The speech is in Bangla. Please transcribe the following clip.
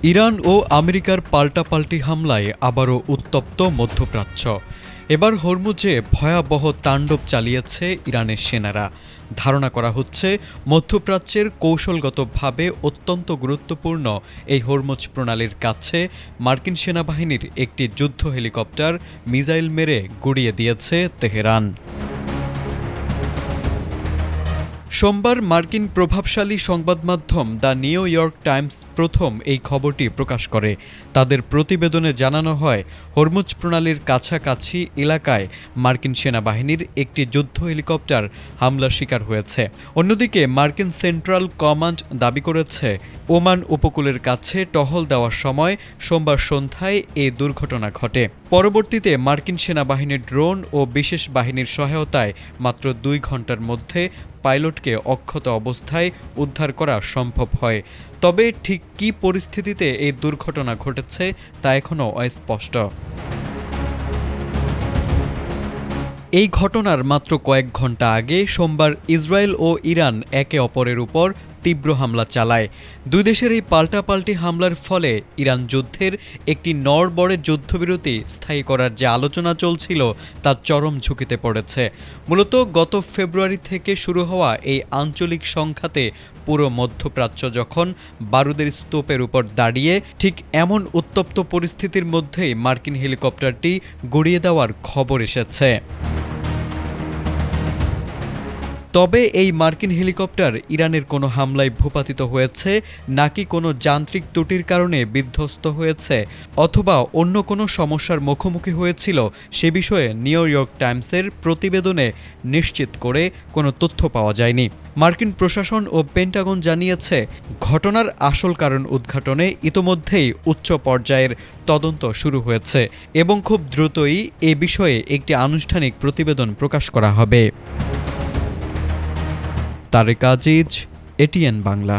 ইরান ও আমেরিকার পাল্টাপাল্টি হামলায় আবারও উত্তপ্ত মধ্যপ্রাচ্য। এবার হরমুজে ভয়াবহ তাণ্ডব চালিয়েছে ইরানের সেনারা। ধারণা করা হচ্ছে মধ্যপ্রাচ্যের কৌশলগতভাবে অত্যন্ত গুরুত্বপূর্ণ এই হরমুজ প্রণালীর কাছে মার্কিন সেনাবাহিনীর একটি যুদ্ধ হেলিকপ্টার মিসাইল মেরে গুড়িয়ে দিয়েছে তেহরান। সোমবার মার্কিন প্রভাবশালী সংবাদমাধ্যম দ্য নিউ ইয়র্ক টাইমস প্রথম এই খবরটি প্রকাশ করে। তাদের প্রতিবেদনে জানানো হয়, হরমুজ প্রণালীর কাছাকাছি এলাকায় মার্কিন সেনাবাহিনীর একটি যুদ্ধ হেলিকপ্টার হামলার শিকার হয়েছে। অন্যদিকে মার্কিন সেন্ট্রাল কমান্ড দাবি করেছে, ওমান উপকূলের কাছে টহল দেওয়ার সময় সোমবার সন্ধ্যায় এ দুর্ঘটনা ঘটে। পরবর্তীতে মার্কিন সেনাবাহিনীর ড্রোন ও বিশেষ বাহিনীর সহায়তায় মাত্র 2 ঘণ্টার মধ্যে পাইলটকে অক্ষত অবস্থায় উদ্ধার করা সম্ভব হয়। তবে ঠিক কী পরিস্থিতিতে এই দুর্ঘটনা ঘটেছে তা এখনও অস্পষ্ট। এই ঘটনার মাত্র কয়েক ঘণ্টা আগে সোমবার ইসরায়েল ও ইরান একে অপরের উপর তীব্র হামলা চালায়। দুই দেশের এই পাল্টাপাল্টি হামলার ফলে ইরান যুদ্ধের একটি নড়বড়ে যুদ্ধবিরতি স্থায়ী করার যে আলোচনা চলছিল তা চরম ঝুঁকিতে পড়েছে। মূলত গত ফেব্রুয়ারি থেকে শুরু হওয়া এই আঞ্চলিক সংঘাতে পুরো মধ্যপ্রাচ্য যখন বারুদের স্তূপের উপর দাঁড়িয়ে, ঠিক এমন উত্তপ্ত পরিস্থিতির মধ্যেই মার্কিন হেলিকপ্টারটি গুড়িয়ে দেওয়ার খবর এসেছে। তবে এই মার্কিন হেলিকপ্টার ইরানের কোনো হামলায় ভূপাতিত হয়েছে নাকি কোনো যান্ত্রিক ত্রুটির কারণে বিধ্বস্ত হয়েছে অথবা অন্য কোনো সমস্যার মুখোমুখি হয়েছিল, সে বিষয়ে নিউ ইয়র্ক টাইমসের প্রতিবেদনে নিশ্চিত করে কোনো তথ্য পাওয়া যায়নি। মার্কিন প্রশাসন ও পেন্টাগন জানিয়েছে, ঘটনার আসল কারণ উদ্ঘাটনে ইতোমধ্যেই উচ্চ পর্যায়ের তদন্ত শুরু হয়েছে এবং খুব দ্রুতই এ বিষয়ে একটি আনুষ্ঠানিক প্রতিবেদন প্রকাশ করা হবে। তারেক আজিজ, এটিএন বাংলা।